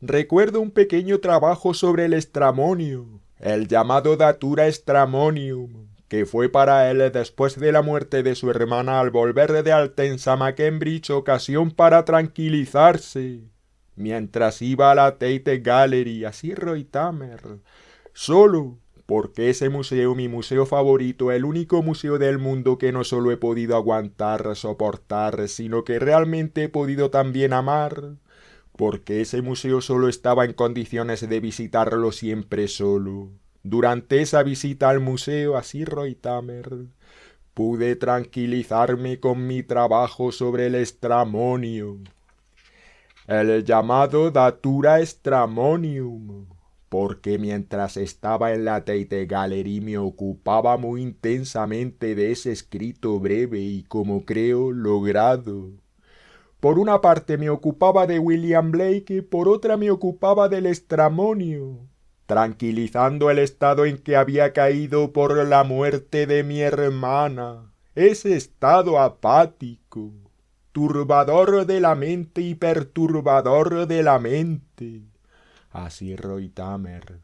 Recuerdo un pequeño trabajo sobre el estramonio, el llamado Datura Stramonium, que fue para él después de la muerte de su hermana al volver de Altensam a Cambridge ocasión para tranquilizarse, mientras iba a la Tate Gallery a Sir Tamer, solo, porque ese museo, mi museo favorito, el único museo del mundo que no solo he podido aguantar, soportar, sino que realmente he podido también amar, porque ese museo solo estaba en condiciones de visitarlo siempre solo. Durante esa visita al museo a Sir Tamer, pude tranquilizarme con mi trabajo sobre el estramonio, el llamado Datura Stramonium, porque mientras estaba en la Tate Gallery me ocupaba muy intensamente de ese escrito breve y, como creo, logrado. Por una parte me ocupaba de William Blake y por otra me ocupaba del estramonio, tranquilizando el estado en que había caído por la muerte de mi hermana, ese estado apático, turbador de la mente y perturbador de la mente. Así Tamer,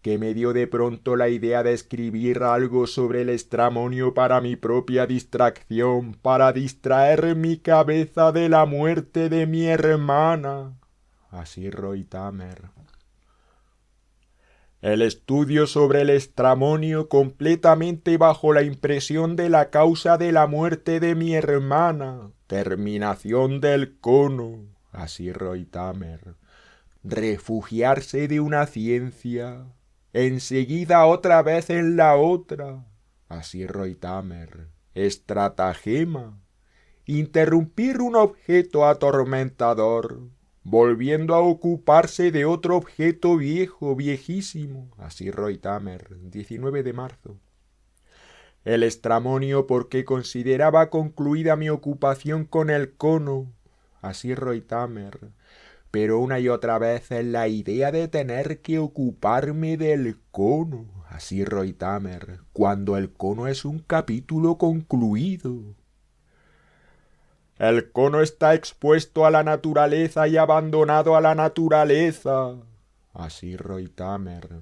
que me dio de pronto la idea de escribir algo sobre el estramonio para mi propia distracción, para distraer mi cabeza de la muerte de mi hermana. Así Tamer. El estudio sobre el estramonio completamente bajo la impresión de la causa de la muerte de mi hermana, terminación del cono. Así Tamer. Refugiarse de una ciencia, enseguida otra vez en la otra. Así Tamer. Estratagema. Interrumpir un objeto atormentador, volviendo a ocuparse de otro objeto viejo, viejísimo. Así Tamer. 19 de marzo. El estramonio porque consideraba concluida mi ocupación con el cono. Así Tamer. Pero una y otra vez en la idea de tener que ocuparme del cono, así Tamer, cuando el cono es un capítulo concluido. El cono está expuesto a la naturaleza y abandonado a la naturaleza, así Tamer.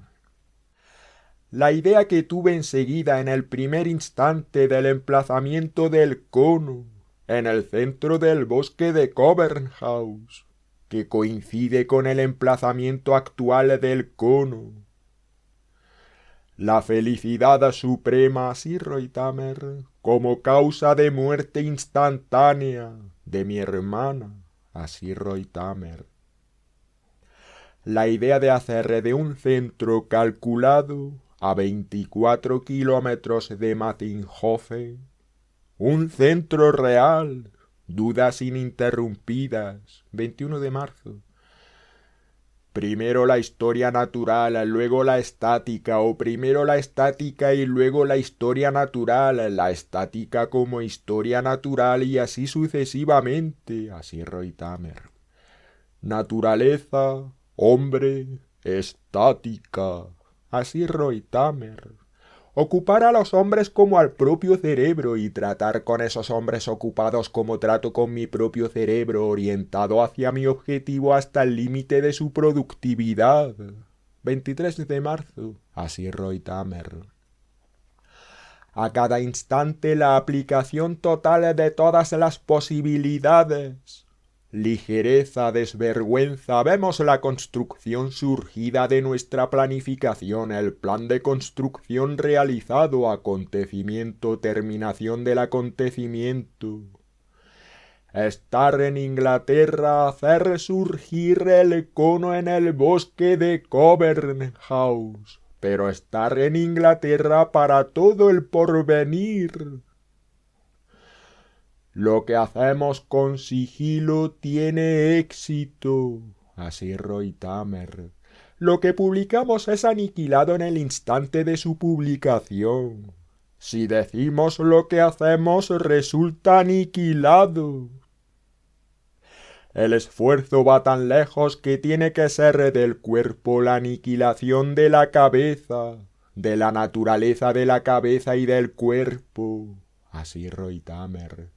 La idea que tuve enseguida en el primer instante del emplazamiento del cono, en el centro del bosque de Covent House, que coincide con el emplazamiento actual del cono. La felicidad suprema, así Tamer, como causa de muerte instantánea de mi hermana, así Tamer. La idea de hacer de un centro calculado a 24 kilómetros de Mattinghofen un centro real, dudas ininterrumpidas, 21 de marzo. Primero la historia natural, luego la estática, o primero la estática y luego la historia natural, la estática como historia natural y así sucesivamente, así Tamer. Naturaleza, hombre, estática, así Tamer. Ocupar a los hombres como al propio cerebro y tratar con esos hombres ocupados como trato con mi propio cerebro orientado hacia mi objetivo hasta el límite de su productividad. 23 de marzo. Así Tamer. A cada instante la aplicación total de todas las posibilidades. Ligereza, desvergüenza, vemos la construcción surgida de nuestra planificación, el plan de construcción realizado, acontecimiento, terminación del acontecimiento. Estar en Inglaterra, hacer surgir el cono en el bosque de Covent House, pero estar en Inglaterra para todo el porvenir. Lo que hacemos con sigilo tiene éxito, así Tamer. Lo que publicamos es aniquilado en el instante de su publicación. Si decimos lo que hacemos, resulta aniquilado. El esfuerzo va tan lejos que tiene que ser del cuerpo la aniquilación de la cabeza, de la naturaleza de la cabeza y del cuerpo, así Tamer.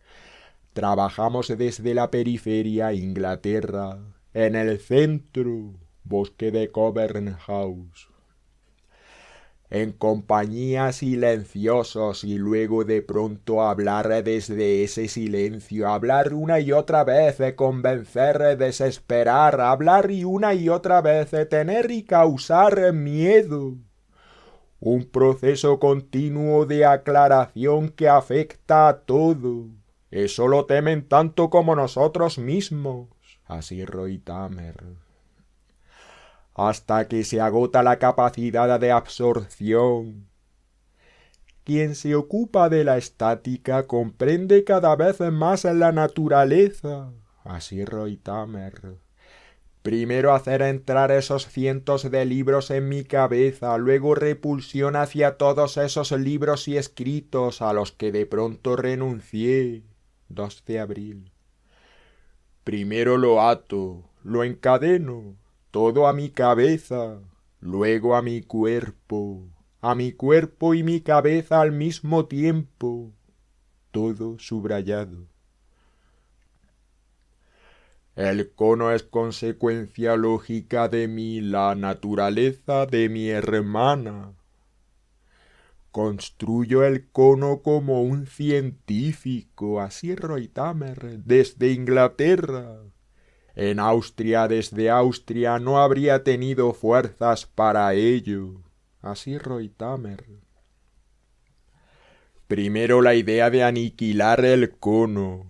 Trabajamos desde la periferia, Inglaterra, en el centro, bosque de Covernhouse. En compañía silenciosos y luego de pronto hablar desde ese silencio, hablar una y otra vez, convencer, desesperar, hablar y una y otra vez, tener y causar miedo. Un proceso continuo de aclaración que afecta a todo. Eso lo temen tanto como nosotros mismos. Así Reutemer. Hasta que se agota la capacidad de absorción. Quien se ocupa de la estática comprende cada vez más la naturaleza. Así Reutemer. Primero hacer entrar esos cientos de libros en mi cabeza, luego repulsión hacia todos esos libros y escritos a los que de pronto renuncié. 2 de abril. Primero lo ato, lo encadeno, todo a mi cabeza, luego a mi cuerpo y mi cabeza al mismo tiempo, todo subrayado. El cono es consecuencia lógica de mí, la naturaleza de mi hermana. Construyo el cono como un científico, así Reutemer, desde Inglaterra. Desde Austria, no habría tenido fuerzas para ello, así Reutemer. Primero la idea de aniquilar el cono,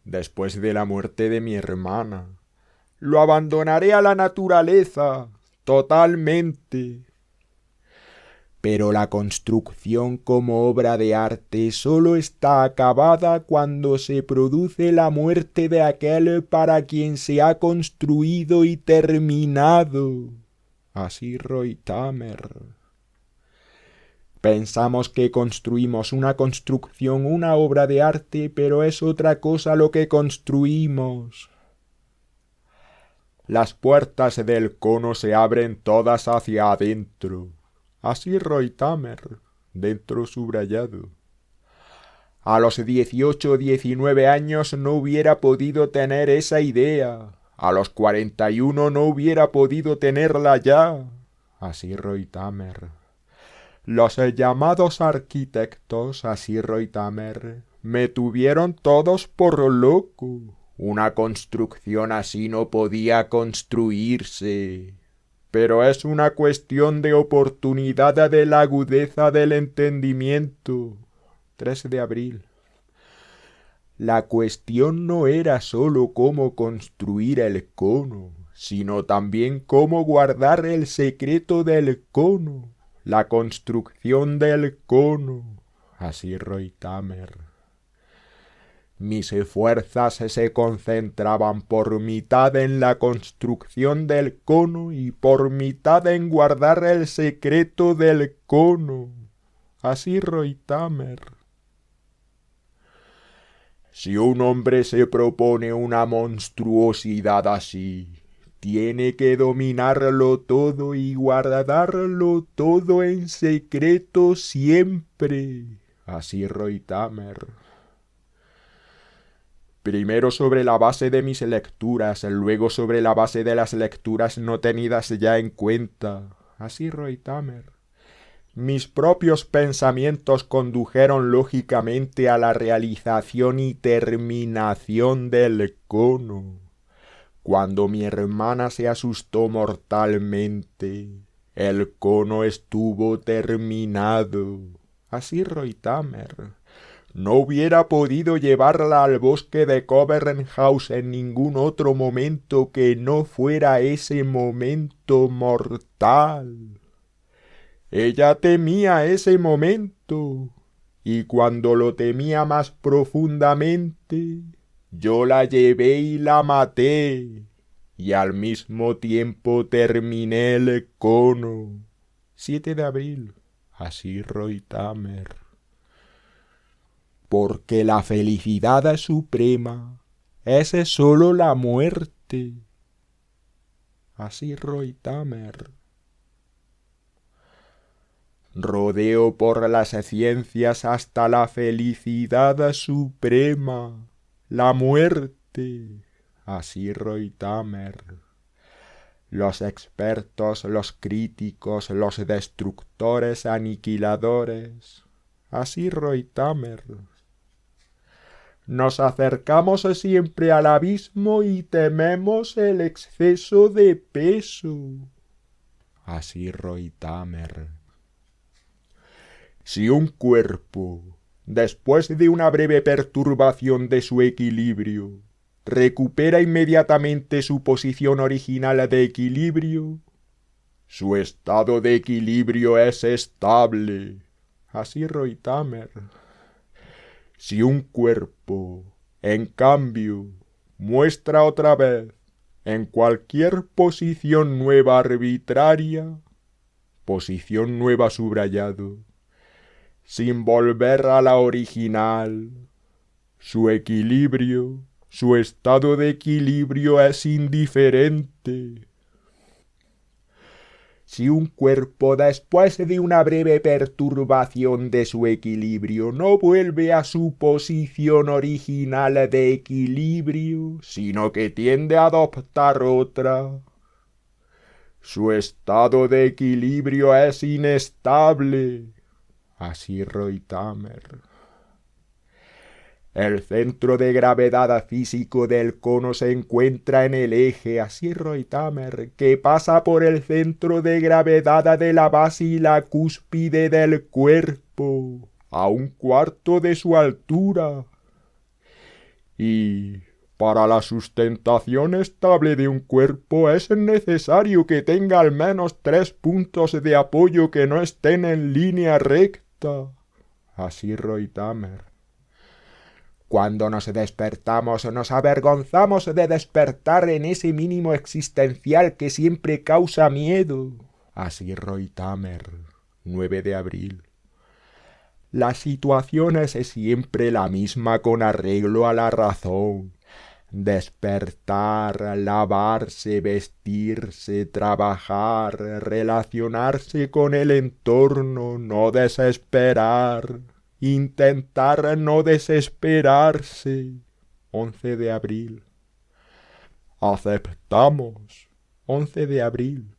después de la muerte de mi hermana. Lo abandonaré a la naturaleza, totalmente. Pero la construcción como obra de arte solo está acabada cuando se produce la muerte de aquel para quien se ha construido y terminado. Así Reutemer. Pensamos que construimos una construcción, una obra de arte, pero es otra cosa lo que construimos. Las puertas del cono se abren todas hacia adentro. Así Reutemer, dentro subrayado. A los 18 o 19 años no hubiera podido tener esa idea. A los 41 no hubiera podido tenerla ya. Así Reutemer. Los llamados arquitectos, así Reutemer, me tuvieron todos por loco. Una construcción así no podía construirse. Pero es una cuestión de oportunidad de la agudeza del entendimiento. 3 de abril. La cuestión no era sólo cómo construir el cono, sino también cómo guardar el secreto del cono, la construcción del cono. Así Reutemer. Mis fuerzas se concentraban por mitad en la construcción del cono y por mitad en guardar el secreto del cono. Así Reutemer. Si un hombre se propone una monstruosidad así, tiene que dominarlo todo y guardarlo todo en secreto siempre. Así Reutemer. Primero sobre la base de mis lecturas, luego sobre la base de las lecturas no tenidas ya en cuenta. Así Reutemer. Mis propios pensamientos condujeron lógicamente a la realización y terminación del cono. Cuando mi hermana se asustó mortalmente, el cono estuvo terminado. Así Reutemer. No hubiera podido llevarla al bosque de Covernhouse en ningún otro momento que no fuera ese momento mortal. Ella temía ese momento, y cuando lo temía más profundamente, yo la llevé y la maté, y al mismo tiempo terminé el cono. 7 de abril. Así Reutemer. Porque la felicidad suprema es sólo la muerte. Así Reutemer. Rodeo por las ciencias hasta la felicidad suprema, la muerte. Así Reutemer. los expertos, los críticos, los destructores, aniquiladores. Así Reutemer. Nos acercamos siempre al abismo y tememos el exceso de peso. Así Reutemer. Si un cuerpo, después de una breve perturbación de su equilibrio, recupera inmediatamente su posición original de equilibrio, su estado de equilibrio es estable. Así Reutemer. Si un cuerpo, en cambio, muestra otra vez, en cualquier posición nueva arbitraria, posición nueva subrayado, sin volver a la original, su equilibrio, su estado de equilibrio es indiferente. Si un cuerpo después de una breve perturbación de su equilibrio no vuelve a su posición original de equilibrio, sino que tiende a adoptar otra, su estado de equilibrio es inestable. Así Reutemer. El centro de gravedad físico del cono se encuentra en el eje, así Reutemer, que pasa por el centro de gravedad de la base y la cúspide del cuerpo, a 1/4 de su altura. Y para la sustentación estable de un cuerpo es necesario que tenga al menos 3 puntos de apoyo que no estén en línea recta. Así Reutemer. Cuando nos despertamos, nos avergonzamos de despertar en ese mínimo existencial que siempre causa miedo. Así Reutemer, 9 de abril. La situación es siempre la misma con arreglo a la razón. Despertar, lavarse, vestirse, trabajar, relacionarse con el entorno, no desesperar. Intentar no desesperarse. 11 de abril. Aceptamos. 11 de abril.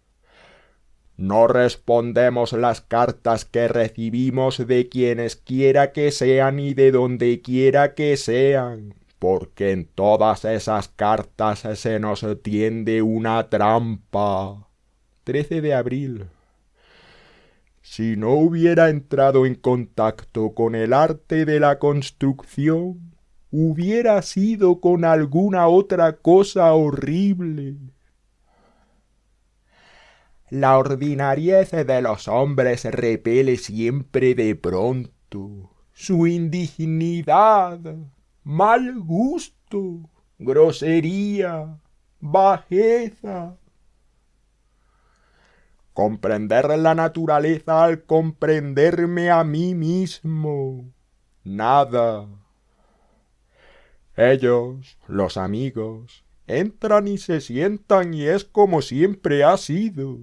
No respondemos las cartas que recibimos de quienes quiera que sean y de donde quiera que sean, porque en todas esas cartas se nos tiende una trampa. 13 de abril. Si no hubiera entrado en contacto con el arte de la construcción, hubiera sido con alguna otra cosa horrible. La ordinariez de los hombres repele siempre de pronto. Su indignidad, mal gusto, grosería, bajeza. Comprender la naturaleza al comprenderme a mí mismo. Nada. Ellos, los amigos, entran y se sientan y es como siempre ha sido.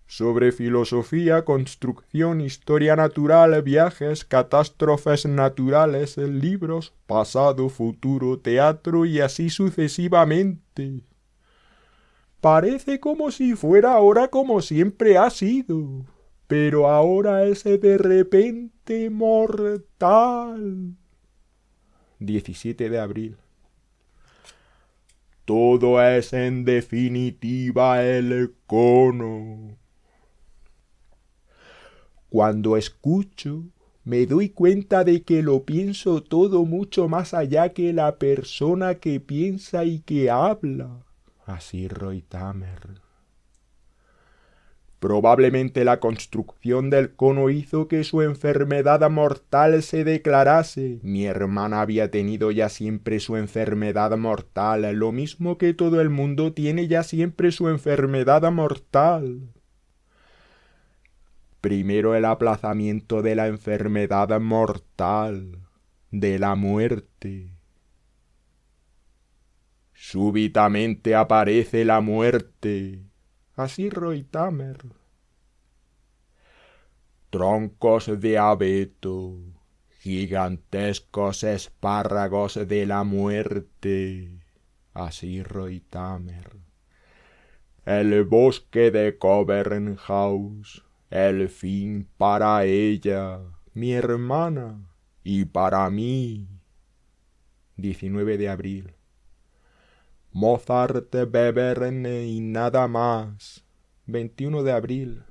Sobre filosofía, construcción, historia natural, viajes, catástrofes naturales, libros, pasado, futuro, teatro y así sucesivamente. Parece como si fuera ahora como siempre ha sido, pero ahora es de repente mortal. 17 de abril. Todo es en definitiva el cono. Cuando escucho, me doy cuenta de que lo pienso todo mucho más allá que la persona que piensa y que habla. Así Reutemer. Probablemente la construcción del cono hizo que su enfermedad mortal se declarase. Mi hermana había tenido ya siempre su enfermedad mortal, lo mismo que todo el mundo tiene ya siempre su enfermedad mortal. Primero el aplazamiento de la enfermedad mortal, de la muerte. Súbitamente aparece la muerte. Así Reutemer. Troncos de abeto, gigantescos espárragos de la muerte. Así Reutemer. El bosque de Covern House, el fin para ella, mi hermana, y para mí. 19 de abril. Mozart, Webern y nada más. 21 de abril.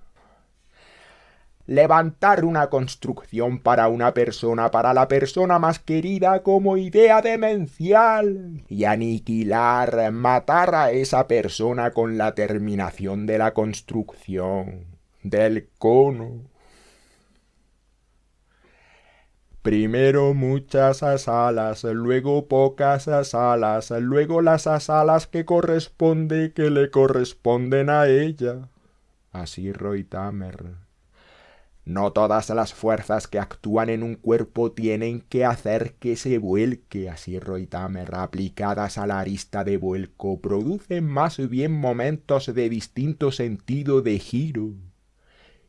Levantar una construcción para una persona, para la persona más querida como idea demencial. Y aniquilar, matar a esa persona con la terminación de la construcción, del cono. Primero muchas asalas, luego pocas asalas, luego las asalas que le corresponden a ella. Así Reutemer. No todas las fuerzas que actúan en un cuerpo tienen que hacer que se vuelque, así Reutemer, aplicadas a la arista de vuelco, producen más bien momentos de distinto sentido de giro,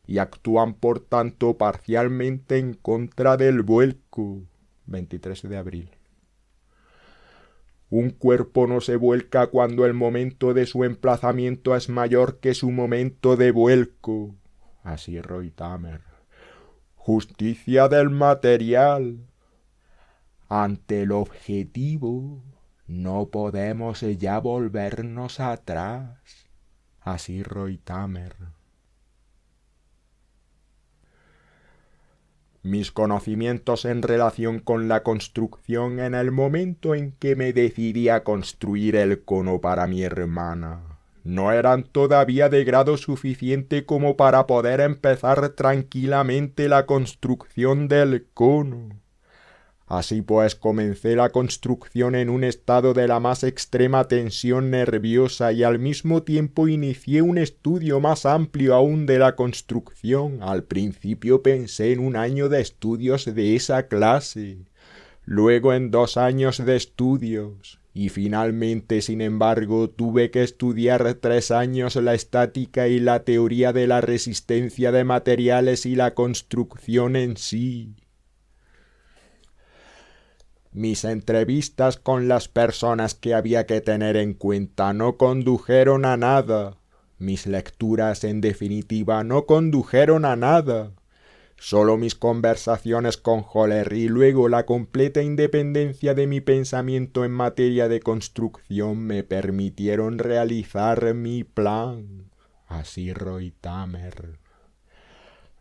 y actúan por tanto parcialmente en contra del vuelco. 23 de abril. Un cuerpo no se vuelca cuando el momento de su emplazamiento es mayor que su momento de vuelco. Así Reutemer. Justicia del material. Ante el objetivo no podemos ya volvernos atrás. Así Reutemer. Mis conocimientos en relación con la construcción en el momento en que me decidí a construir el cono para mi hermana no eran todavía de grado suficiente como para poder empezar tranquilamente la construcción del cono. Así pues comencé la construcción en un estado de la más extrema tensión nerviosa y al mismo tiempo inicié un estudio más amplio aún de la construcción. Al principio pensé en un año de estudios de esa clase, luego en 2 años de estudios, y finalmente, sin embargo, tuve que estudiar 3 años la estática y la teoría de la resistencia de materiales y la construcción en sí. Mis entrevistas con las personas que había que tener en cuenta no condujeron a nada. Mis lecturas, en definitiva, no condujeron a nada. Solo mis conversaciones con Höhler y luego la completa independencia de mi pensamiento en materia de construcción me permitieron realizar mi plan. Así Reutemer.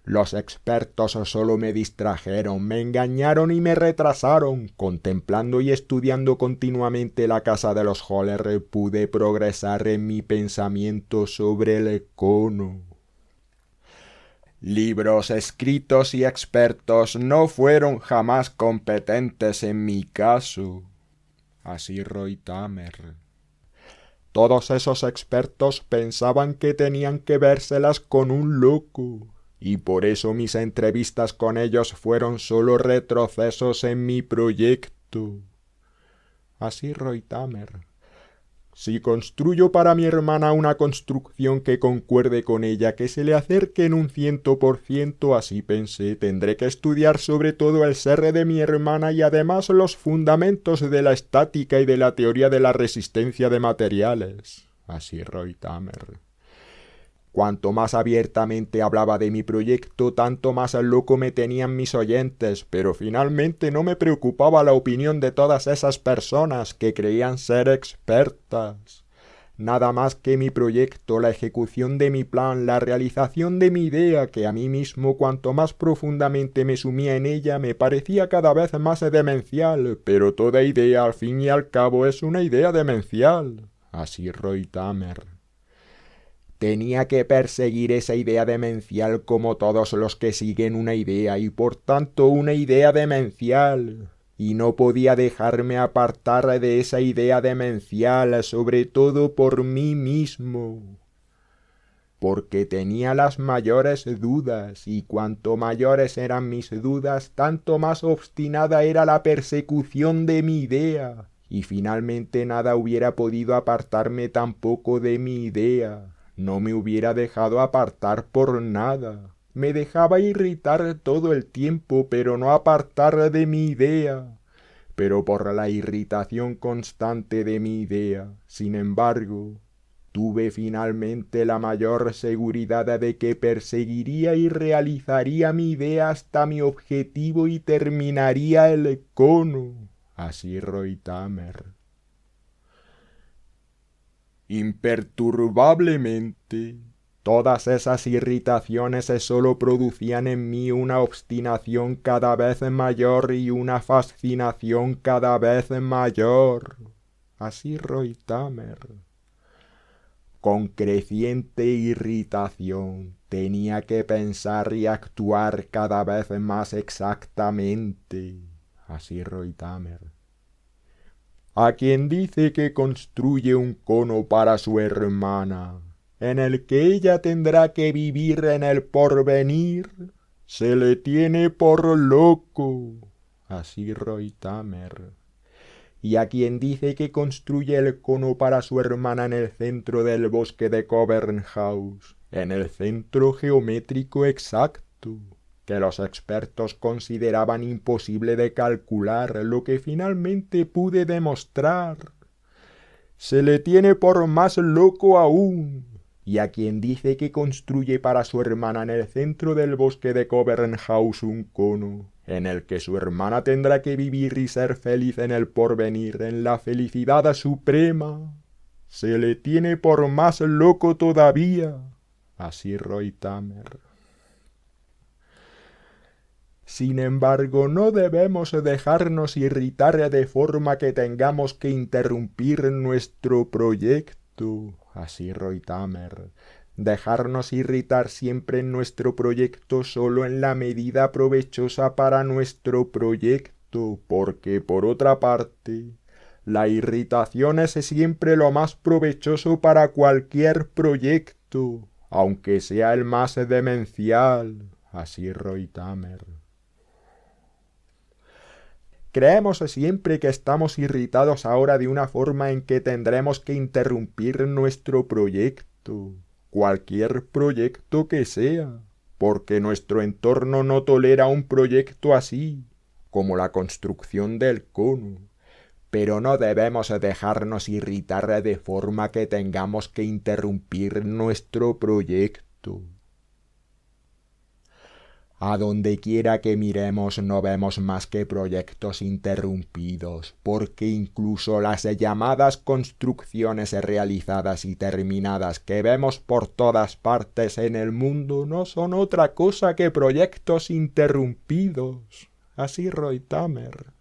Los expertos solo me distrajeron, me engañaron y me retrasaron. Contemplando y estudiando continuamente la casa de los Höhler, pude progresar en mi pensamiento sobre el cono. Libros escritos y expertos no fueron jamás competentes en mi caso. Así Reutemer. Todos esos expertos pensaban que tenían que vérselas con un loco, y por eso mis entrevistas con ellos fueron solo retrocesos en mi proyecto. Así Reutemer. Si construyo para mi hermana una construcción que concuerde con ella, que se le acerque en un 100%, así pensé, tendré que estudiar sobre todo el ser de mi hermana y además los fundamentos de la estática y de la teoría de la resistencia de materiales. Así Reutemer. Cuanto más abiertamente hablaba de mi proyecto, tanto más loco me tenían mis oyentes, pero finalmente no me preocupaba la opinión de todas esas personas que creían ser expertas. Nada más que mi proyecto, la ejecución de mi plan, la realización de mi idea, que a mí mismo cuanto más profundamente me sumía en ella me parecía cada vez más demencial, pero toda idea al fin y al cabo es una idea demencial. Así Reutemer. Tenía que perseguir esa idea demencial como todos los que siguen una idea y por tanto una idea demencial. Y no podía dejarme apartar de esa idea demencial, sobre todo por mí mismo. Porque tenía las mayores dudas, y cuanto mayores eran mis dudas, tanto más obstinada era la persecución de mi idea. Y finalmente nada hubiera podido apartarme tampoco de mi idea. No me hubiera dejado apartar por nada. Me dejaba irritar todo el tiempo, pero no apartar de mi idea. Pero por la irritación constante de mi idea, sin embargo, tuve finalmente la mayor seguridad de que perseguiría y realizaría mi idea hasta mi objetivo y terminaría el cono. Así Reutemer. Imperturbablemente, todas esas irritaciones solo producían en mí una obstinación cada vez mayor y una fascinación cada vez mayor. Así Reutemer. Con creciente irritación tenía que pensar y actuar cada vez más exactamente. Así Reutemer. A quien dice que construye un cono para su hermana, en el que ella tendrá que vivir en el porvenir, se le tiene por loco. Así Reutemer. Y a quien dice que construye el cono para su hermana en el centro del bosque de Covernhouse, en el centro geométrico exacto, que los expertos consideraban imposible de calcular, lo que finalmente pude demostrar, se le tiene por más loco aún. Y a quien dice que construye para su hermana en el centro del bosque de Covernhouse un cono, en el que su hermana tendrá que vivir y ser feliz en el porvenir, en la felicidad suprema, se le tiene por más loco todavía. Así Reutemer. Sin embargo, no debemos dejarnos irritar de forma que tengamos que interrumpir nuestro proyecto. Así Reutemer. Dejarnos irritar siempre en nuestro proyecto solo en la medida provechosa para nuestro proyecto, porque por otra parte, la irritación es siempre lo más provechoso para cualquier proyecto, aunque sea el más demencial. Así Reutemer. Creemos siempre que estamos irritados ahora de una forma en que tendremos que interrumpir nuestro proyecto, cualquier proyecto que sea, porque nuestro entorno no tolera un proyecto así, como la construcción del cono. Pero no debemos dejarnos irritar de forma que tengamos que interrumpir nuestro proyecto. A donde quiera que miremos no vemos más que proyectos interrumpidos, porque incluso las llamadas construcciones realizadas y terminadas que vemos por todas partes en el mundo no son otra cosa que proyectos interrumpidos. Así Reutemer.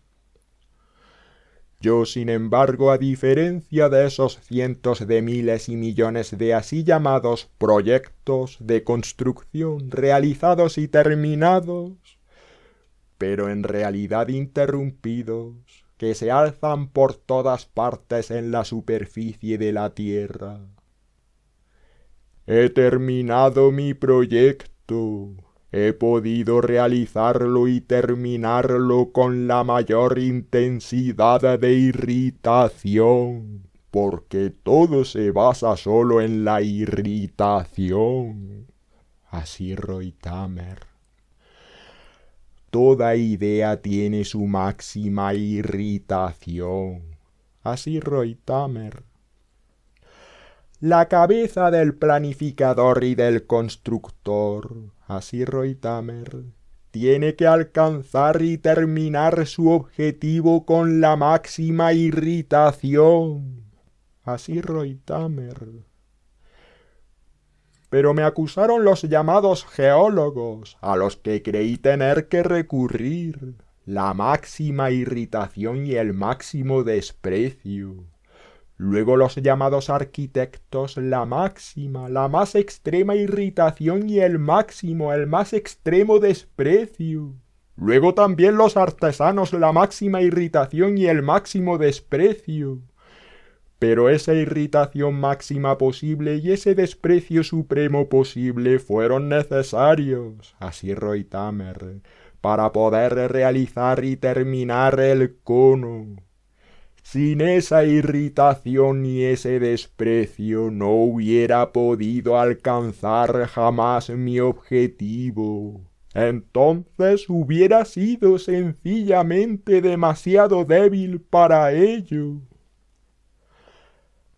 Yo, sin embargo, a diferencia de esos cientos de miles y millones de así llamados proyectos de construcción realizados y terminados, pero en realidad interrumpidos, que se alzan por todas partes en la superficie de la tierra, he terminado mi proyecto. He podido realizarlo y terminarlo con la mayor intensidad de irritación, porque todo se basa solo en la irritación. Así Reutemer. Toda idea tiene su máxima irritación. Así Reutemer. La cabeza del planificador y del constructor, así Reutemer, tiene que alcanzar y terminar su objetivo con la máxima irritación, así Reutemer. Pero me acusaron los llamados geólogos, a los que creí tener que recurrir, la máxima irritación y el máximo desprecio. Luego los llamados arquitectos, la máxima, la más extrema irritación y el máximo, el más extremo desprecio. Luego también los artesanos, la máxima irritación y el máximo desprecio. Pero esa irritación máxima posible y ese desprecio supremo posible fueron necesarios, así Reutemer, para poder realizar y terminar el cono. Sin esa irritación y ese desprecio no hubiera podido alcanzar jamás mi objetivo. Entonces hubiera sido sencillamente demasiado débil para ello.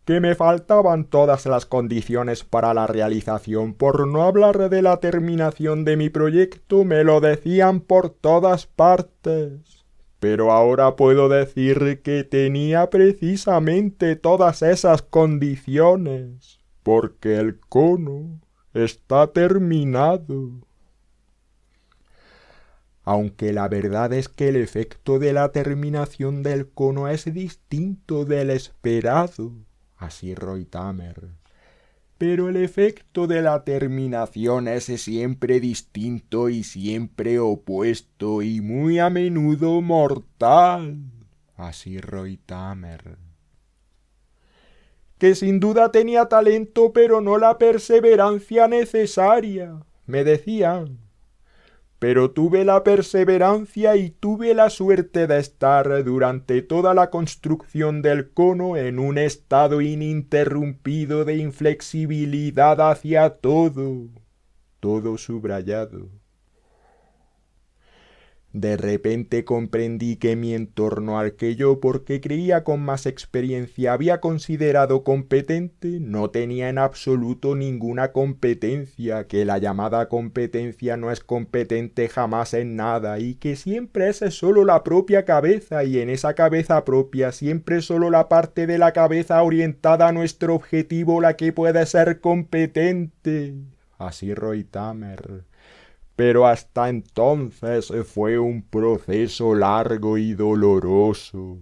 que me faltaban todas las condiciones para la realización. Por no hablar de la terminación de mi proyecto, me lo decían por todas partes. Pero ahora puedo decir que tenía precisamente todas esas condiciones, porque el cono está terminado. Aunque la verdad es que el efecto de la terminación del cono es distinto del esperado, así Reutemer. Pero el efecto de la terminación es siempre distinto y siempre opuesto y muy a menudo mortal, así Reutemer. Que sin duda tenía talento pero no la perseverancia necesaria, me decían. Pero tuve la perseverancia y tuve la suerte de estar durante toda la construcción del cono en un estado ininterrumpido de inflexibilidad hacia todo subrayado. De repente comprendí que mi entorno al que yo, porque creía con más experiencia, había considerado competente, no tenía en absoluto ninguna competencia, que la llamada competencia no es competente jamás en nada, y que siempre es solo la propia cabeza, y en esa cabeza propia siempre solo la parte de la cabeza orientada a nuestro objetivo la que puede ser competente. Así Reutemer. Pero hasta entonces fue un proceso largo y doloroso.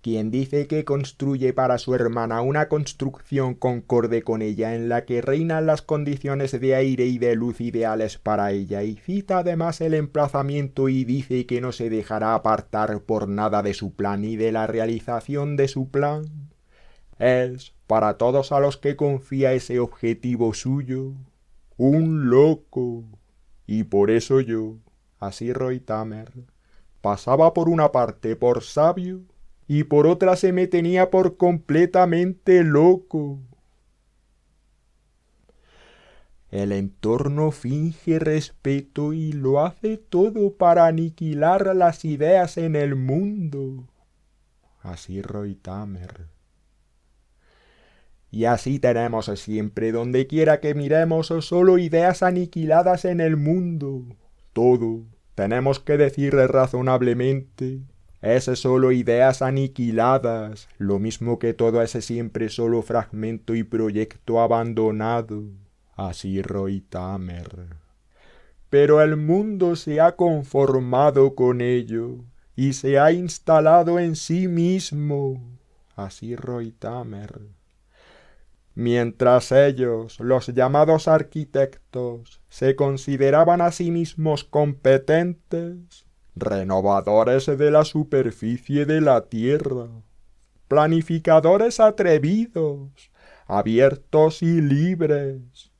Quien dice que construye para su hermana una construcción concorde con ella en la que reinan las condiciones de aire y de luz ideales para ella y cita además el emplazamiento y dice que no se dejará apartar por nada de su plan y de la realización de su plan, es, para todos a los que confía ese objetivo suyo, un loco. Y por eso yo, así Reutemer, pasaba por una parte por sabio y por otra se me tenía por completamente loco. El entorno finge respeto y lo hace todo para aniquilar las ideas en el mundo. Así Reutemer. Y así tenemos siempre, donde quiera que miremos, solo ideas aniquiladas en el mundo. Todo, tenemos que decir razonablemente, es solo ideas aniquiladas, lo mismo que todo es siempre solo fragmento y proyecto abandonado. Así Reutemer. Pero el mundo se ha conformado con ello y se ha instalado en sí mismo. Así Reutemer. Mientras ellos, los llamados arquitectos, se consideraban a sí mismos competentes, renovadores de la superficie de la tierra, planificadores atrevidos, abiertos y libres,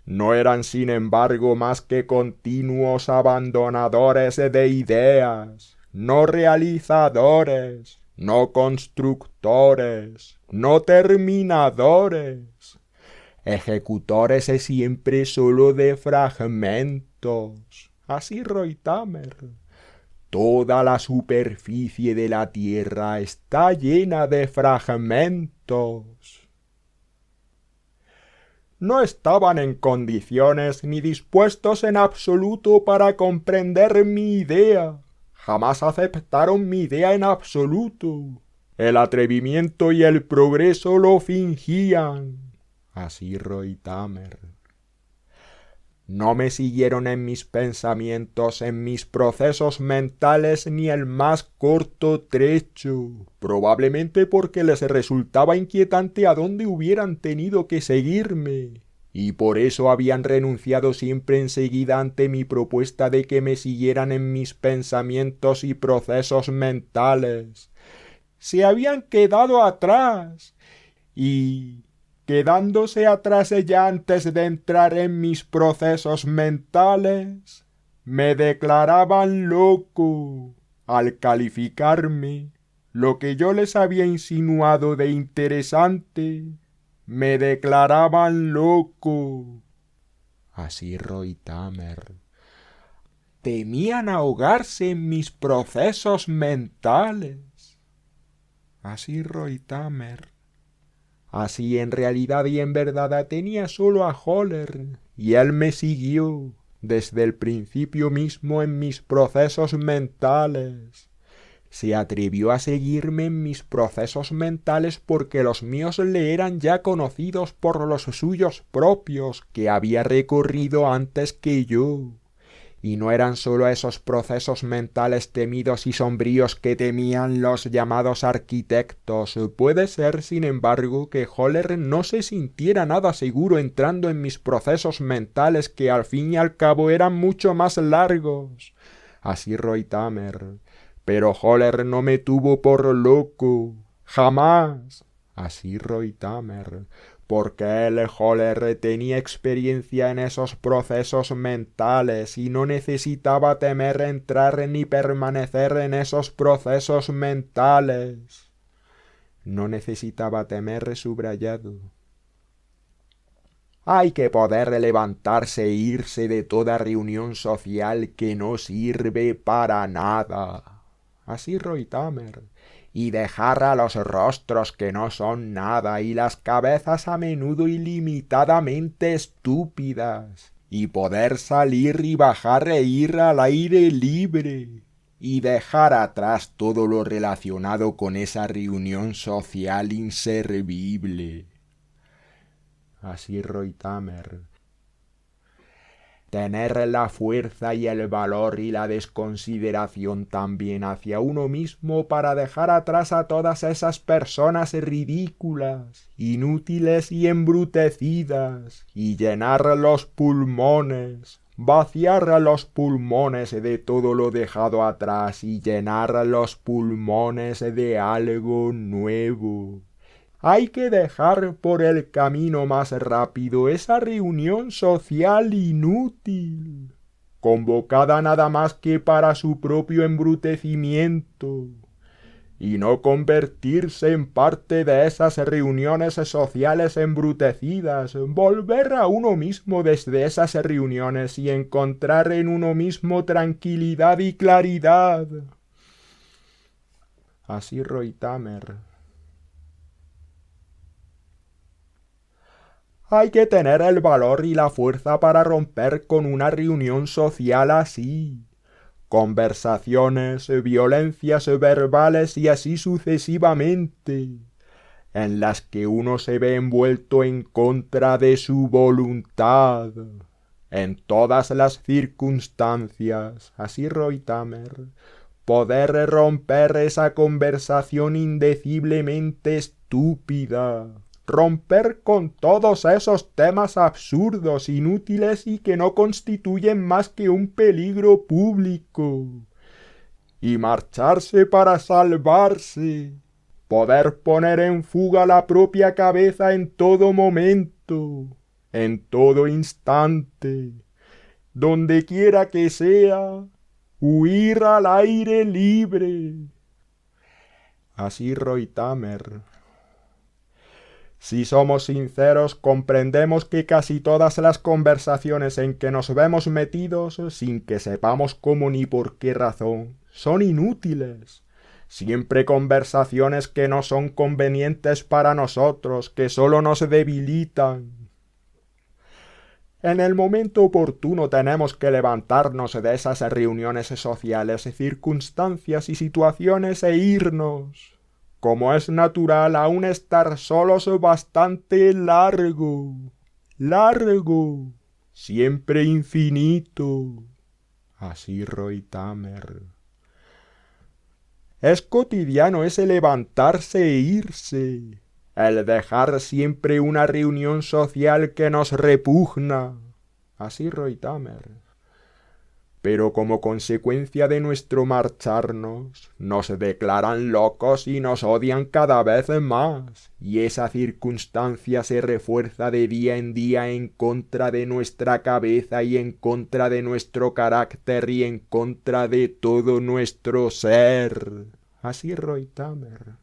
no eran sin embargo más que continuos abandonadores de ideas, no realizadores, no constructores, no terminadores, ejecutores siempre solo de fragmentos. Así Reutemer. Toda la superficie de la tierra está llena de fragmentos. No estaban en condiciones ni dispuestos en absoluto para comprender mi idea. Jamás aceptaron mi idea en absoluto. El atrevimiento y el progreso lo fingían. Así Reutemer. No me siguieron en mis pensamientos, en mis procesos mentales ni el más corto trecho, probablemente porque les resultaba inquietante a dónde hubieran tenido que seguirme, y por eso habían renunciado siempre enseguida ante mi propuesta de que me siguieran en mis pensamientos y procesos mentales. Se habían quedado atrás, y quedándose atrás ya antes de entrar en mis procesos mentales, me declaraban loco al calificarme lo que yo les había insinuado de interesante. Me declaraban loco. Así Reutemer. Temían ahogarse en mis procesos mentales. Así Reutemer. Así en realidad y en verdad tenía solo a Höller, y él me siguió desde el principio mismo en mis procesos mentales. Se atrevió a seguirme en mis procesos mentales porque los míos le eran ya conocidos por los suyos propios, que había recorrido antes que yo. Y no eran sólo esos procesos mentales temidos y sombríos que temían los llamados arquitectos. Puede ser, sin embargo, que Höller no se sintiera nada seguro entrando en mis procesos mentales, que al fin y al cabo eran mucho más largos. Así Reutemer. Pero Höller no me tuvo por loco. Jamás. Así Reutemer. Porque él, Höller, tenía experiencia en esos procesos mentales y no necesitaba temer entrar ni permanecer en esos procesos mentales. No necesitaba temer subrayado. Hay que poder levantarse e irse de toda reunión social que no sirve para nada. Así Reutemer. Y dejar a los rostros que no son nada y las cabezas a menudo ilimitadamente estúpidas, y poder salir y bajar e ir al aire libre, y dejar atrás todo lo relacionado con esa reunión social inservible. Así Reutemer. Tener la fuerza y el valor y la desconsideración también hacia uno mismo para dejar atrás a todas esas personas ridículas, inútiles y embrutecidas, y llenar los pulmones, vaciar los pulmones de todo lo dejado atrás y llenar los pulmones de algo nuevo. Hay que dejar por el camino más rápido esa reunión social inútil, convocada nada más que para su propio embrutecimiento, y no convertirse en parte de esas reuniones sociales embrutecidas, volver a uno mismo desde esas reuniones y encontrar en uno mismo tranquilidad y claridad. Así Reutemer. Hay que tener el valor y la fuerza para romper con una reunión social así. Conversaciones, violencias verbales y así sucesivamente, en las que uno se ve envuelto en contra de su voluntad. En todas las circunstancias, así Reutemer, poder romper esa conversación indeciblemente estúpida. Romper con todos esos temas absurdos, inútiles y que no constituyen más que un peligro público. Y marcharse para salvarse. Poder poner en fuga la propia cabeza en todo momento, en todo instante, donde quiera que sea, huir al aire libre. Así Reutemer. Si somos sinceros, comprendemos que casi todas las conversaciones en que nos vemos metidos, sin que sepamos cómo ni por qué razón, son inútiles. Siempre conversaciones que no son convenientes para nosotros, que solo nos debilitan. En el momento oportuno tenemos que levantarnos de esas reuniones sociales, circunstancias y situaciones e irnos. Como es natural, aún estar solos bastante largo, siempre infinito. Así Reutemer. Es cotidiano ese levantarse e irse, el dejar siempre una reunión social que nos repugna. Así Reutemer. Pero como consecuencia de nuestro marcharnos, nos declaran locos y nos odian cada vez más, y esa circunstancia se refuerza de día en día en contra de nuestra cabeza y en contra de nuestro carácter y en contra de todo nuestro ser. Así Reutemer.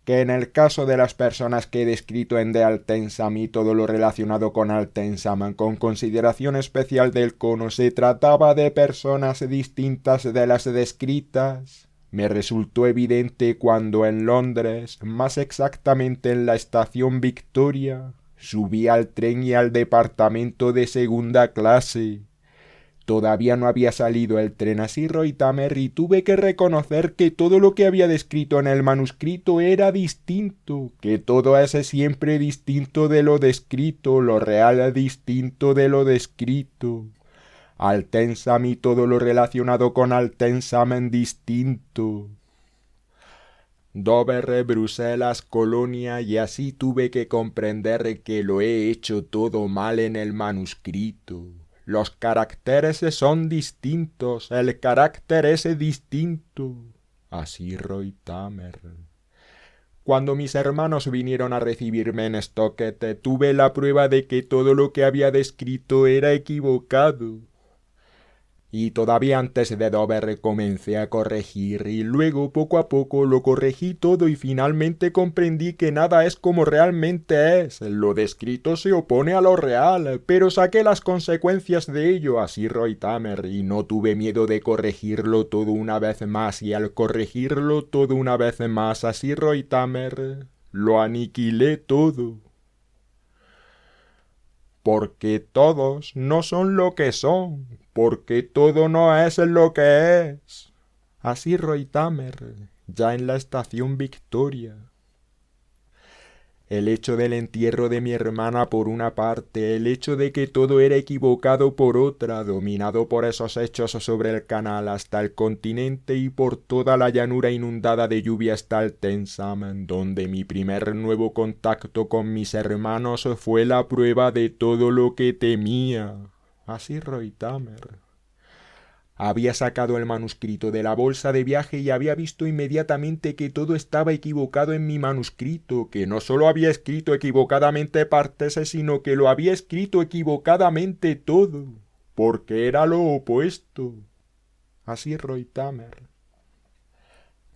Que en el caso de las personas que he descrito en De Altensam y todo lo relacionado con Altensam, con consideración especial del cono, se trataba de personas distintas de las descritas. Me resultó evidente cuando en Londres, más exactamente en la estación Victoria, subí al tren y al departamento de segunda clase. Todavía no había salido el tren a Sir-Roy-Tamer y tuve que reconocer que todo lo que había descrito en el manuscrito era distinto, que todo es siempre distinto de lo descrito, lo real distinto de lo descrito. Altensam y todo lo relacionado con Altensam distinto. Dover, Bruselas, Colonia, y así tuve que comprender que lo he hecho todo mal en el manuscrito. Los caracteres son distintos, el carácter es distinto. Así Roy-Tamer. Cuando mis hermanos vinieron a recibirme en Stockett, tuve la prueba de que todo lo que había descrito era equivocado. Y todavía antes de Dover comencé a corregir y luego poco a poco lo corregí todo y finalmente comprendí que nada es como realmente es. Lo descrito se opone a lo real, pero saqué las consecuencias de ello a Sir-Roy-Tamer y no tuve miedo de corregirlo todo una vez más y al corregirlo todo una vez más a Sir-Roy-Tamer lo aniquilé todo. Porque todos no son lo que son, porque todo no es lo que es. Así Roy-Tamer, ya en la estación Victoria. El hecho del entierro de mi hermana por una parte, el hecho de que todo era equivocado por otra, dominado por esos hechos sobre el canal hasta el continente y por toda la llanura inundada de lluvia hasta el Tensam, donde mi primer nuevo contacto con mis hermanos fue la prueba de todo lo que temía. Así Roy-Tamer. Había sacado el manuscrito de la bolsa de viaje y había visto inmediatamente que todo estaba equivocado en mi manuscrito, que no solo había escrito equivocadamente partes, sino que lo había escrito equivocadamente todo, porque era lo opuesto. Así Roy-Tamer.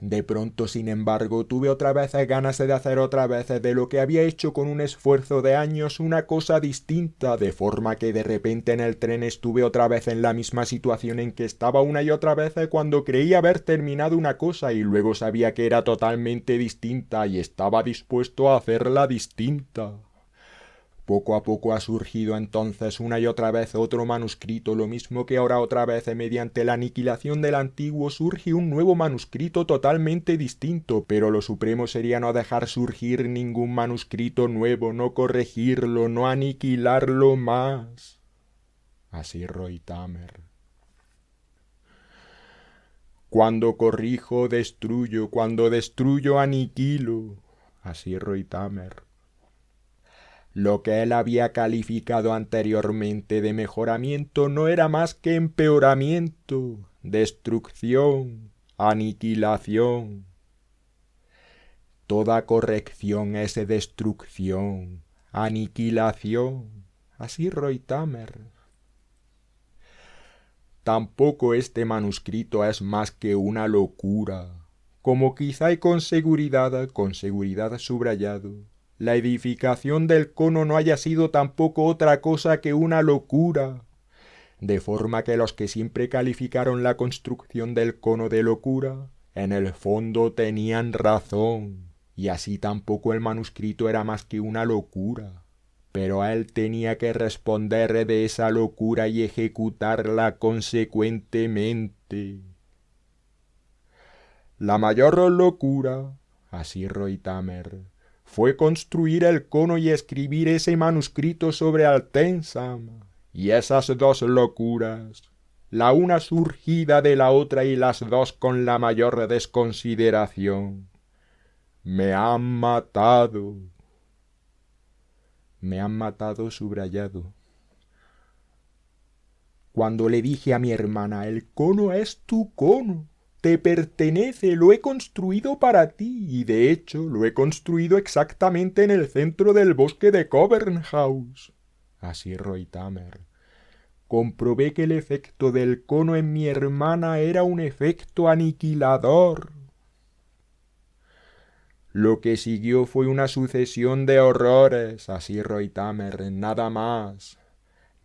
De pronto, sin embargo, tuve otra vez ganas de hacer otra vez de lo que había hecho con un esfuerzo de años una cosa distinta, de forma que de repente en el tren estuve otra vez en la misma situación en que estaba una y otra vez cuando creí haber terminado una cosa y luego sabía que era totalmente distinta y estaba dispuesto a hacerla distinta. Poco a poco ha surgido entonces una y otra vez otro manuscrito, lo mismo que ahora otra vez mediante la aniquilación del antiguo surge un nuevo manuscrito totalmente distinto, pero lo supremo sería no dejar surgir ningún manuscrito nuevo, no corregirlo, no aniquilarlo más. Así Roy-Tamer. Cuando corrijo, destruyo, cuando destruyo, aniquilo. Así Roy-Tamer. Lo que él había calificado anteriormente de mejoramiento no era más que empeoramiento, destrucción, aniquilación. Toda corrección es destrucción, aniquilación. Así Roy-Tamer. Tampoco este manuscrito es más que una locura, como quizá y con seguridad subrayado. La edificación del cono no haya sido tampoco otra cosa que una locura, de forma que los que siempre calificaron la construcción del cono de locura, en el fondo tenían razón, y así tampoco el manuscrito era más que una locura. Pero él tenía que responder de esa locura y ejecutarla consecuentemente. La mayor locura, así Roy-Tamer, fue construir el cono y escribir ese manuscrito sobre Altensam, y esas dos locuras, la una surgida de la otra y las dos con la mayor desconsideración, me han matado. Me han matado subrayado. Cuando le dije a mi hermana, el cono es tu cono, te pertenece, lo he construido para ti, y de hecho lo he construido exactamente en el centro del bosque de Covern House. Así Roy-Tamer. Comprobé que el efecto del cono en mi hermana era un efecto aniquilador. Lo que siguió fue una sucesión de horrores, así Roy-Tamer, nada más.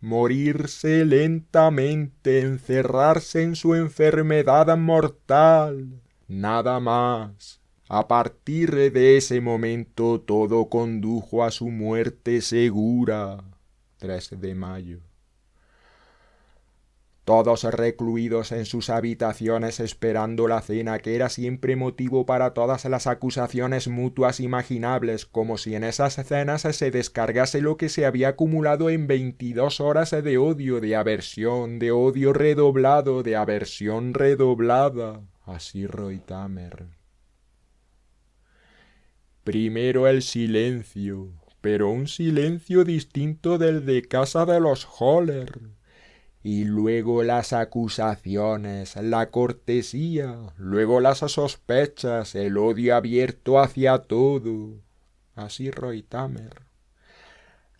Morirse lentamente, encerrarse en su enfermedad mortal, nada más. A partir de ese momento todo condujo a su muerte segura. 3 de mayo. Todos recluidos en sus habitaciones esperando la cena, que era siempre motivo para todas las acusaciones mutuas imaginables, como si en esas cenas se descargase lo que se había acumulado en 22 horas de odio, de aversión, de odio redoblado, de aversión redoblada. Así Reutemer. Primero el silencio, pero un silencio distinto del de casa de los Höller. Y luego las acusaciones, la cortesía, luego las sospechas, el odio abierto hacia todo. Así Reutemer.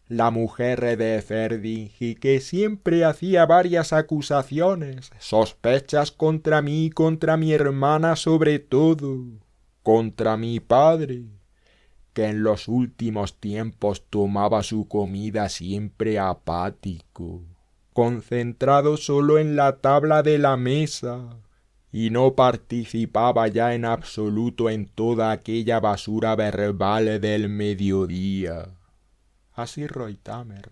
La mujer de Ferdinand, que siempre hacía varias acusaciones, sospechas contra mí y contra mi hermana sobre todo, contra mi padre, que en los últimos tiempos tomaba su comida siempre apático, concentrado solo en la tabla de la mesa, y no participaba ya en absoluto en toda aquella basura verbal del mediodía. Así Reutemer.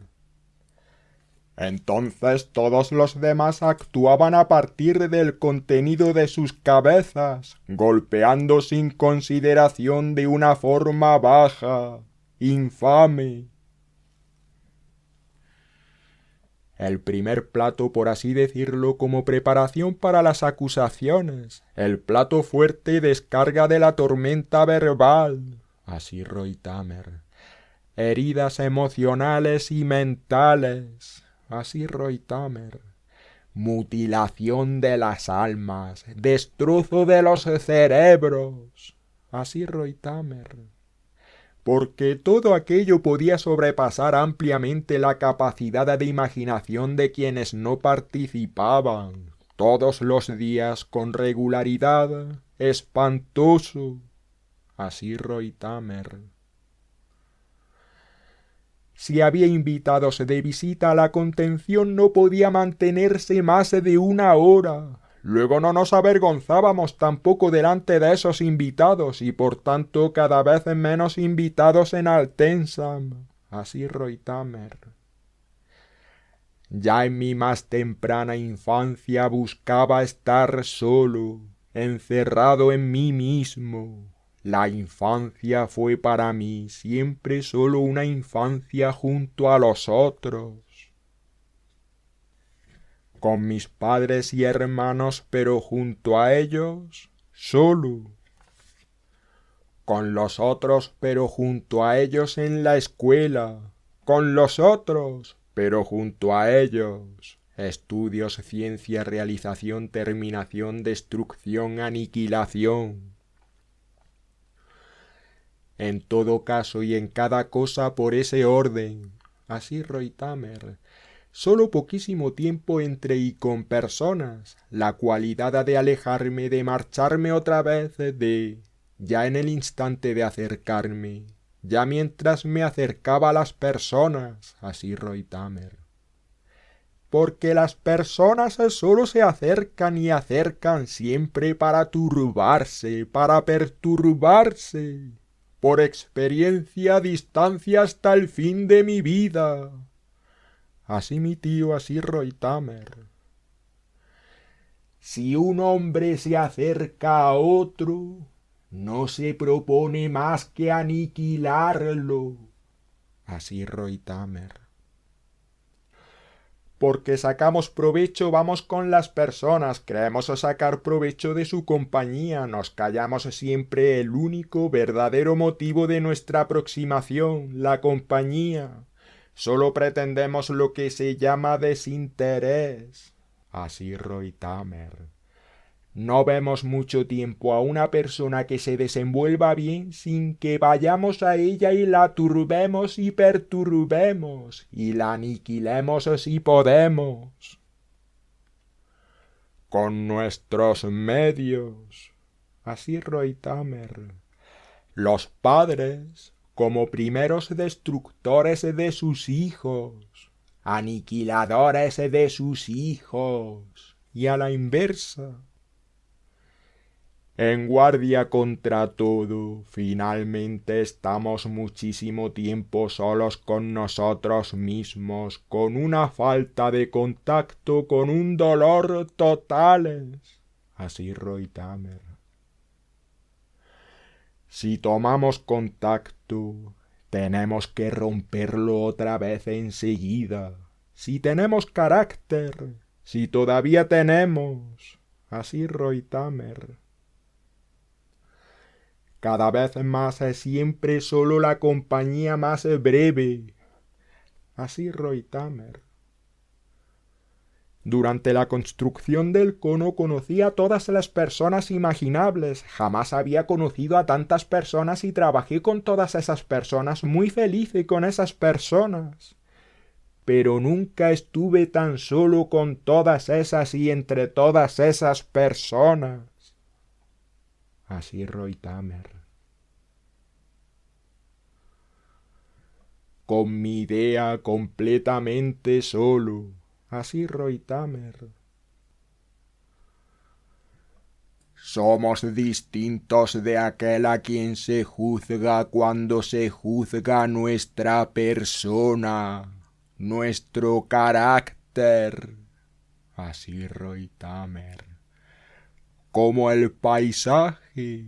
Entonces todos los demás actuaban a partir del contenido de sus cabezas, golpeando sin consideración de una forma baja, infame. El primer plato, por así decirlo, como preparación para las acusaciones, el plato fuerte descarga de la tormenta verbal. Así Reutemer. Heridas emocionales y mentales. Así Reutemer. Mutilación de las almas, destrozo de los cerebros. Así Reutemer. Porque todo aquello podía sobrepasar ampliamente la capacidad de imaginación de quienes no participaban. Todos los días con regularidad, espantoso. Así Reutemer. Si había invitados de visita, la contención no podía mantenerse más de 1 hora. Luego no nos avergonzábamos tampoco delante de esos invitados, y por tanto cada vez menos invitados en Altensam. Así Reutemer. Ya en mi más temprana infancia buscaba estar solo, encerrado en mí mismo. La infancia fue para mí siempre solo una infancia junto a los otros, con mis padres y hermanos, pero junto a ellos solo, con los otros, pero junto a ellos en la escuela, con los otros, pero junto a ellos. Estudios, ciencia, realización, terminación, destrucción, aniquilación. En todo caso y en cada cosa por ese orden. Así Reutemer. Solo poquísimo tiempo entre y con personas, la cualidad de alejarme, de marcharme otra vez, ya en el instante de acercarme, ya mientras me acercaba a las personas. Así Reutemer. Porque las personas solo se acercan y acercan siempre para turbarse, para perturbarse. Por experiencia, distancia hasta el fin de mi vida. Así mi tío, así Reutemer. Si un hombre se acerca a otro, no se propone más que aniquilarlo. Así Reutemer. Porque sacamos provecho, vamos con las personas, creemos sacar provecho de su compañía, nos callamos siempre el único verdadero motivo de nuestra aproximación, la compañía. Solo pretendemos lo que se llama desinterés. Así Reutemer. No vemos mucho tiempo a una persona que se desenvuelva bien sin que vayamos a ella y la turbemos y perturbemos y la aniquilemos si podemos. Con nuestros medios. Así Reutemer. Los padres, como primeros destructores de sus hijos, aniquiladores de sus hijos, y a la inversa. En guardia contra todo, finalmente estamos muchísimo tiempo solos con nosotros mismos, con una falta de contacto, con un dolor totales. Así Reutemer. Si tomamos contacto, tenemos que romperlo otra vez enseguida. Si tenemos carácter, si todavía tenemos. Así Reutemer. Cada vez más es siempre solo la compañía más breve. Así Reutemer. Durante la construcción del cono conocí a todas las personas imaginables. Jamás había conocido a tantas personas y trabajé con todas esas personas, muy feliz con esas personas. Pero nunca estuve tan solo con todas esas y entre todas esas personas. Así Reutemer. Con mi idea completamente solo. Así Reutemer. Somos distintos de aquel a quien se juzga cuando se juzga nuestra persona, nuestro carácter. Así Reutemer. Como el paisaje,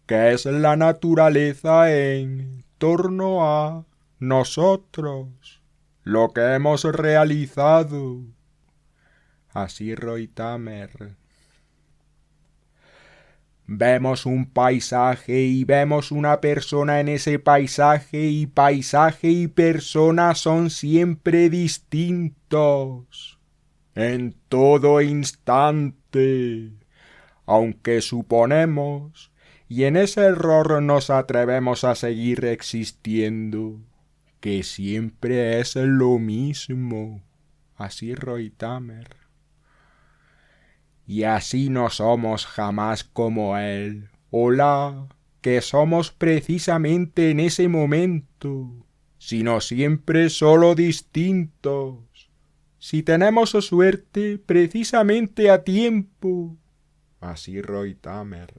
que es la naturaleza en torno a nosotros, lo que hemos realizado. Así Reutemer. Vemos un paisaje y vemos una persona en ese paisaje y persona son siempre distintos. En todo instante. Aunque suponemos, y en ese error nos atrevemos a seguir existiendo, que siempre es lo mismo. Así Reutemer. Y así no somos jamás como él. Hola, que somos precisamente en ese momento, sino siempre solo distintos. Si tenemos suerte, precisamente a tiempo. Así Reutemer.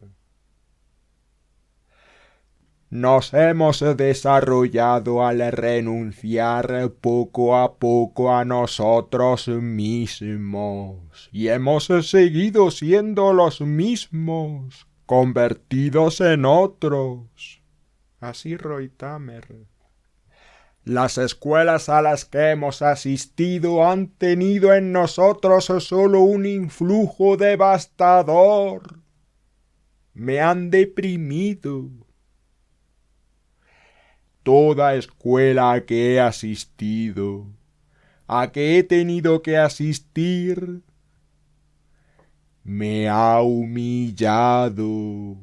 Nos hemos desarrollado al renunciar poco a poco a nosotros mismos y hemos seguido siendo los mismos, convertidos en otros. Así Reutemer. Las escuelas a las que hemos asistido han tenido en nosotros solo un influjo devastador. Me han deprimido. Toda escuela a que he asistido, a que he tenido que asistir, me ha humillado.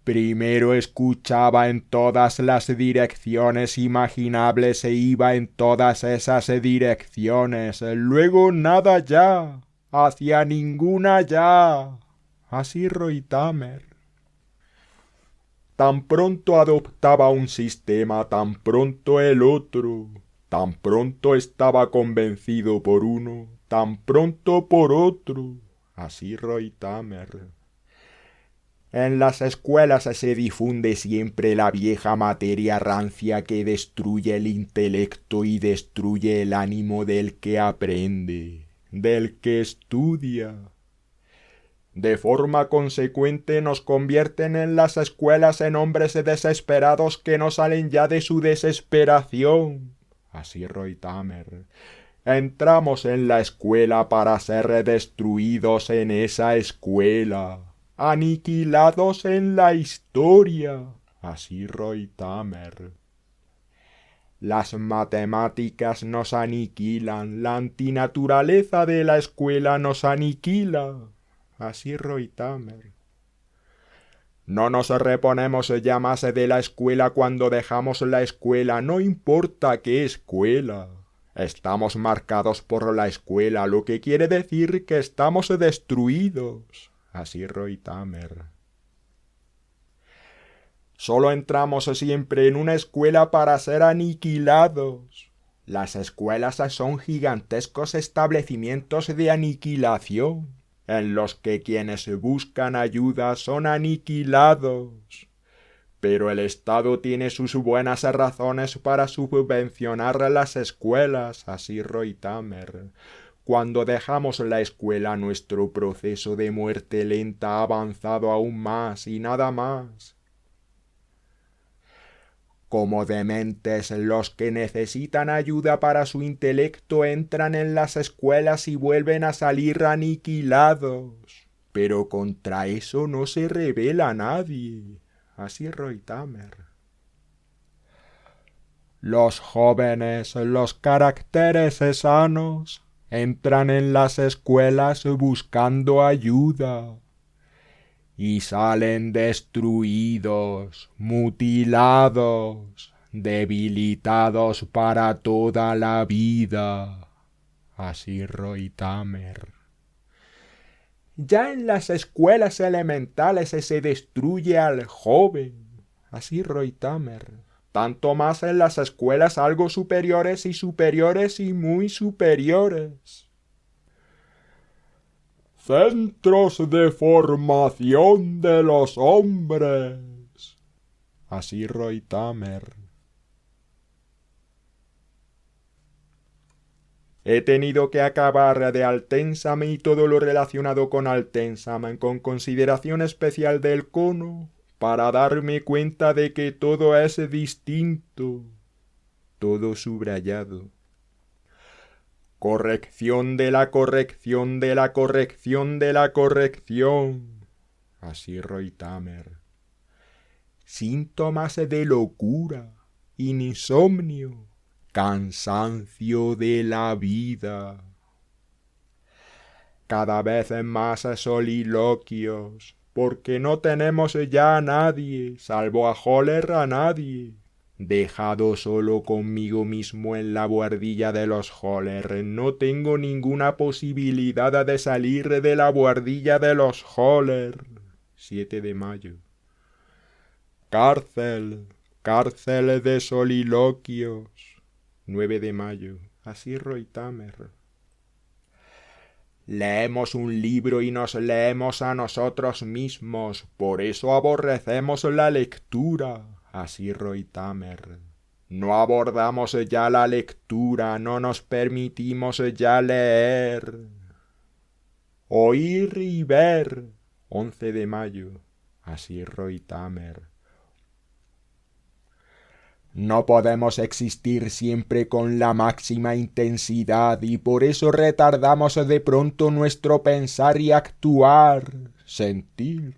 Primero escuchaba en todas las direcciones imaginables e iba en todas esas direcciones, luego nada ya, hacia ninguna ya. Así Reutemer. Tan pronto adoptaba un sistema, tan pronto el otro, tan pronto estaba convencido por uno, tan pronto por otro. Así Reutemer. En las escuelas se difunde siempre la vieja materia rancia que destruye el intelecto y destruye el ánimo del que aprende, del que estudia. De forma consecuente nos convierten en las escuelas en hombres desesperados que no salen ya de su desesperación. Así Reutemer. Entramos en la escuela para ser destruidos en esa escuela, aniquilados en la historia. Así Reutemer. Las matemáticas nos aniquilan, la antinaturaleza de la escuela nos aniquila. Así Reutemer. No nos reponemos ya más de la escuela cuando dejamos la escuela, no importa qué escuela. Estamos marcados por la escuela, lo que quiere decir que estamos destruidos. Así Reutemer. Solo entramos siempre en una escuela para ser aniquilados. Las escuelas son gigantescos establecimientos de aniquilación, en los que quienes buscan ayuda son aniquilados. Pero el Estado tiene sus buenas razones para subvencionar las escuelas, así Reutemer. Cuando dejamos la escuela, nuestro proceso de muerte lenta ha avanzado aún más y nada más. Como dementes, los que necesitan ayuda para su intelecto entran en las escuelas y vuelven a salir aniquilados. Pero contra eso no se rebela nadie. Así Reutemer. Los jóvenes, los caracteres sanos, entran en las escuelas buscando ayuda y salen destruidos, mutilados, debilitados para toda la vida. Así Reutemer. Ya en las escuelas elementales se destruye al joven. Así Reutemer. Tanto más en las escuelas algo superiores y muy superiores. Centros de formación de los hombres. Así Reutemer. He tenido que acabar de Altensam y todo lo relacionado con Altensam con consideración especial del cono para darme cuenta de que todo es distinto, todo subrayado. Corrección de la corrección de la corrección de la corrección. Así Reutemer. Síntomas de locura, insomnio, cansancio de la vida. Cada vez más soliloquios, porque no tenemos ya a nadie, salvo a Höller a nadie. Dejado solo conmigo mismo en la buhardilla de los Höller, no tengo ninguna posibilidad de salir de la buhardilla de los Höller. 7 de mayo. Cárcel, cárcel de soliloquios. 9 de mayo. Así Reutemer. Leemos un libro y nos leemos a nosotros mismos, por eso aborrecemos la lectura. Así Reutemer. No abordamos ya la lectura, no nos permitimos ya leer. Oír y ver. 11 de mayo. Así Reutemer. No podemos existir siempre con la máxima intensidad y por eso retardamos de pronto nuestro pensar y actuar, sentir,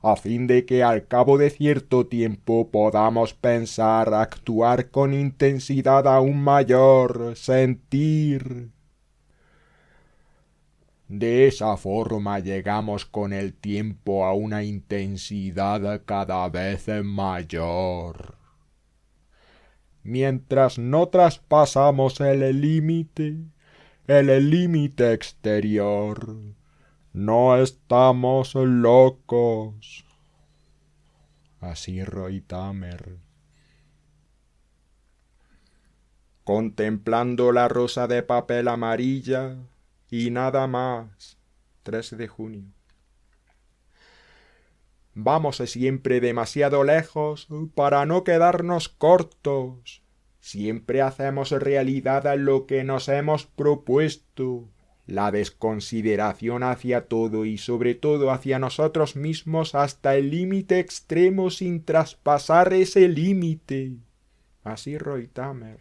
a fin de que al cabo de cierto tiempo podamos pensar, actuar con intensidad aún mayor, sentir. De esa forma llegamos con el tiempo a una intensidad cada vez mayor. Mientras no traspasamos el límite exterior, no estamos locos. Así Reutemer. Contemplando la rosa de papel amarilla y nada más. 3 de junio. Vamos siempre demasiado lejos para no quedarnos cortos. Siempre hacemos realidad lo que nos hemos propuesto. La desconsideración hacia todo y sobre todo hacia nosotros mismos hasta el límite extremo sin traspasar ese límite. Así Reutemer.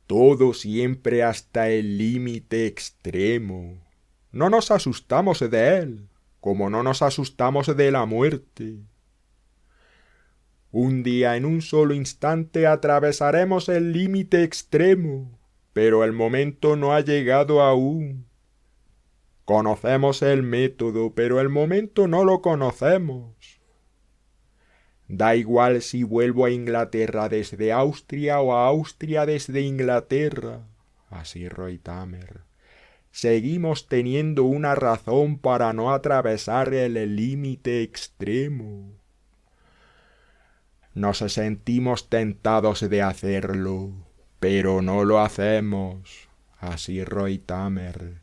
Todo siempre hasta el límite extremo. No nos asustamos de él, como no nos asustamos de la muerte. Un día, en un solo instante, atravesaremos el límite extremo, pero el momento no ha llegado aún. Conocemos el método, pero el momento no lo conocemos. Da igual si vuelvo a Inglaterra desde Austria o a Austria desde Inglaterra. Así Reutemer. Seguimos teniendo una razón para no atravesar el límite extremo. Nos sentimos tentados de hacerlo, pero no lo hacemos. Así Reutemer.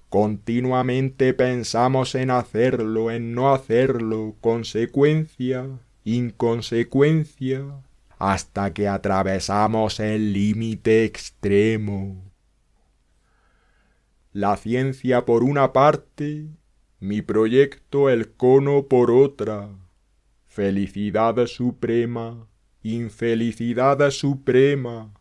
Continuamente pensamos en hacerlo, en no hacerlo, consecuencia, inconsecuencia, hasta que atravesamos el límite extremo. La ciencia por una parte, mi proyecto el cono por otra. Felicidad suprema, infelicidad suprema.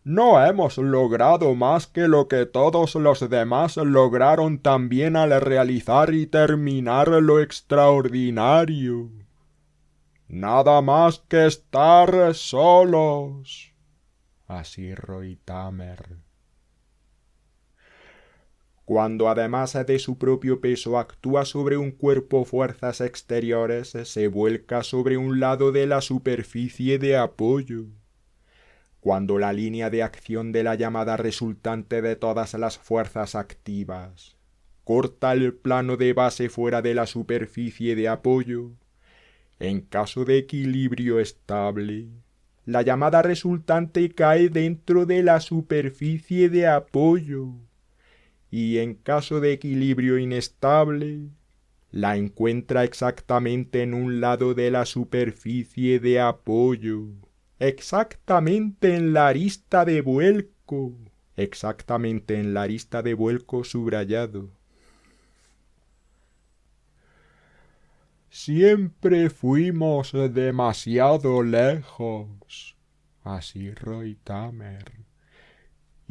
No hemos logrado más que lo que todos los demás lograron también al realizar y terminar lo extraordinario. Nada más que estar solos. Así Reutemer. Cuando además de su propio peso actúa sobre un cuerpo fuerzas exteriores, se vuelca sobre un lado de la superficie de apoyo. Cuando la línea de acción de la llamada resultante de todas las fuerzas activas corta el plano de base fuera de la superficie de apoyo, en caso de equilibrio estable, la llamada resultante cae dentro de la superficie de apoyo y en caso de equilibrio inestable, la encuentra exactamente en un lado de la superficie de apoyo. Exactamente en la arista de vuelco. Exactamente en la arista de vuelco subrayado. Siempre fuimos demasiado lejos. Así Reutemer.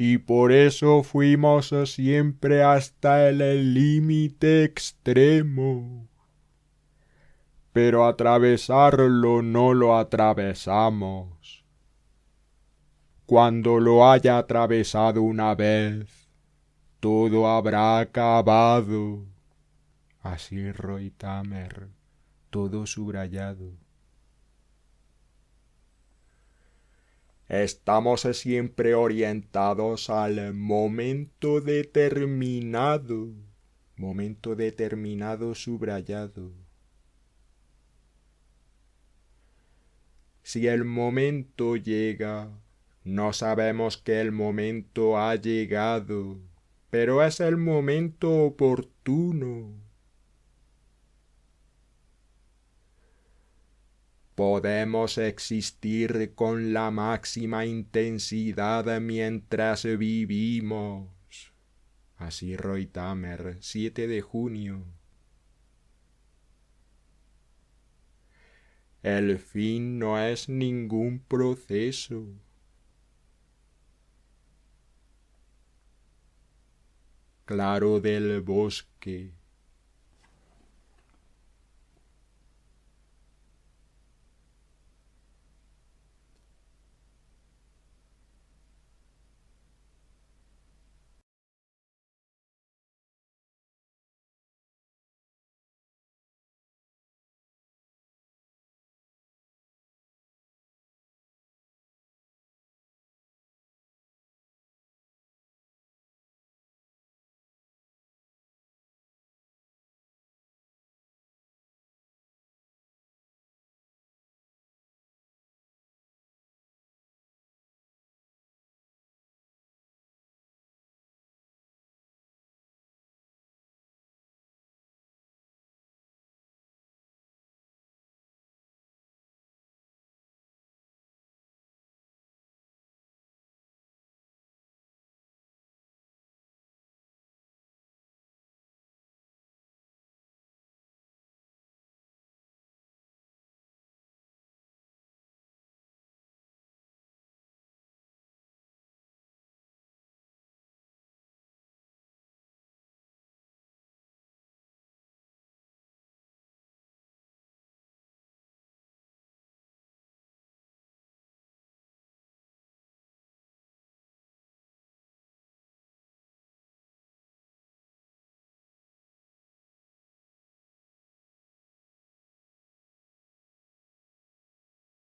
Y por eso fuimos siempre hasta el límite extremo. Pero atravesarlo no lo atravesamos. Cuando lo haya atravesado una vez, todo habrá acabado. Así Reutemer, todo subrayado. Estamos siempre orientados al momento determinado. Momento determinado subrayado. Si el momento llega, no sabemos que el momento ha llegado, pero es el momento oportuno. Podemos existir con la máxima intensidad mientras vivimos. Así Reutemer, 7 de junio. El fin no es ningún proceso. Claro del Bosque.